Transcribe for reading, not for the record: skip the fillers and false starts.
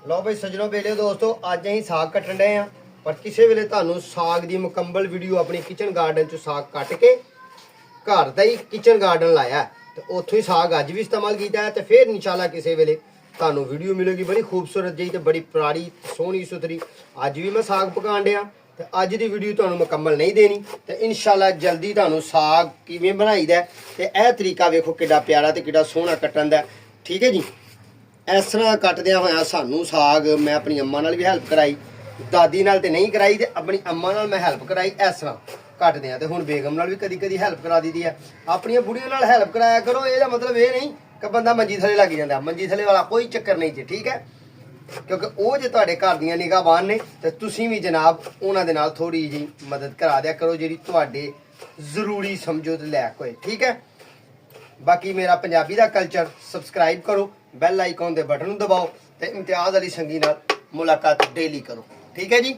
ਲਓ ਬਈ ਸੱਜਣੋ ਵੇਲੇ ਦੋਸਤੋ ਅੱਜ ਅਸੀਂ ਸਾਗ ਕੱਟਣ ਡਏ ਆ ਪਰ ਕਿਸੇ ਵੇਲੇ ਤੁਹਾਨੂੰ ਸਾਗ ਦੀ ਮੁਕੰਮਲ ਵੀਡੀਓ ਆਪਣੀ ਕਿਚਨ ਗਾਰਡਨ ਚ ਸਾਗ ਕੱਟ ਕੇ ਘਰ ਦਾ ਹੀ ਕਿਚਨ ਗਾਰਡਨ ਲਾਇਆ ਤੇ ਉੱਥੋਂ ਹੀ ਸਾਗ ਅੱਜ ਵੀ ਇਸਤੇਮਾਲ ਕੀਤਾ ਹੈ ਤੇ ਫਿਰ ਇਨਸ਼ਾਅੱਲਾ ਕਿਸੇ ਵੇਲੇ ਤੁਹਾਨੂੰ ਵੀਡੀਓ ਮਿਲੇਗੀ ਬੜੀ ਖੂਬਸੂਰਤ ਜਿਹੀ ਤੇ ਬੜੀ ਪਿਆਰੀ ਸੋਹਣੀ ਸੁਥਰੀ। ਅੱਜ ਵੀ ਮੈਂ ਸਾਗ ਪਕਾਉਣ ਡਿਆ ਤੇ ਅੱਜ ਦੀ ਵੀਡੀਓ ਤੁਹਾਨੂੰ ਮੁਕੰਮਲ ਨਹੀਂ ਦੇਣੀ ਤੇ ਇਨਸ਼ਾਅੱਲਾ ਜਲਦੀ ਤੁਹਾਨੂੰ ਸਾਗ ਕਿਵੇਂ ਬਣਾਈਦਾ ਤੇ ਇਹ ਤਰੀਕਾ ਵੇਖੋ ਕਿੱਡਾ ਪਿਆਰਾ ਤੇ ਕਿੱਡਾ ਸੋਹਣਾ ਕੱਟਣ ਦਾ। ਠੀਕ ਹੈ ਜੀ, ਇਸ ਤਰ੍ਹਾਂ ਕੱਟਦਿਆਂ ਹੋਇਆ ਸਾਨੂੰ ਸਾਗ ਮੈਂ ਆਪਣੀ ਅੰਮਾ ਨਾਲ ਵੀ ਹੈਲਪ ਕਰਾਈ, ਦਾਦੀ ਨਾਲ ਤੇ ਨਹੀਂ ਕਰਾਈ ਤੇ ਆਪਣੀ ਅੰਮਾ ਨਾਲ ਮੈਂ ਹੈਲਪ ਕਰਾਈ ਇਸ ਤਰ੍ਹਾਂ ਕੱਟਦੇ ਆ। ਤੇ ਹੁਣ ਬੇਗਮ ਨਾਲ ਵੀ ਕਦੀ ਕਦੀ ਹੈਲਪ ਕਰਾ ਦਈਦੀ ਆ। ਆਪਣੀਆਂ ਬੁੜੀਆਂ ਨਾਲ ਹੈਲਪ ਕਰਾਇਆ ਕਰੋ, ਇਹਦਾ ਮਤਲਬ ਇਹ ਨਹੀਂ ਕਿ ਬੰਦਾ ਮੰਜੀ ਥੱਲੇ ਲੱਗ ਜਾਂਦਾ। ਮੰਜੀ ਥੱਲੇ ਵਾਲਾ ਕੋਈ ਚੱਕਰ ਨਹੀਂ ਜੀ, ਠੀਕ ਹੈ, ਕਿਉਂਕਿ ਉਹ ਜੇ ਤੁਹਾਡੇ ਘਰ ਦੀਆਂ ਨਿਗਾਹਬਾਨ ਨੇ ਤੇ ਤੁਸੀਂ ਵੀ ਜਨਾਬ ਉਹਨਾਂ ਦੇ ਨਾਲ ਥੋੜੀ ਜਿਹੀ ਮਦਦ ਕਰਾ ਦਿਆ ਕਰੋ ਜਿਹੜੀ ਤੁਹਾਡੇ ਜ਼ਰੂਰੀ ਸਮਝੋ ਤੇ ਲੈ ਕੋਏ। ਠੀਕ ਹੈ, ਬਾਕੀ ਮੇਰਾ ਪੰਜਾਬੀ ਦਾ ਕਲਚਰ ਸਬਸਕ੍ਰਾਈਬ ਕਰੋ, ਬੈਲ ਆਈਕਨ ਦੇ ਬਟਨ ਨੂੰ ਦਬਾਓ ਤੇ ਇਮਤਿਆਜ਼ ਅਲੀ ਸੰਗੀ ਨਾਲ ਮੁਲਾਕਾਤ ਡੇਲੀ ਕਰੋ। ਠੀਕ ਹੈ ਜੀ।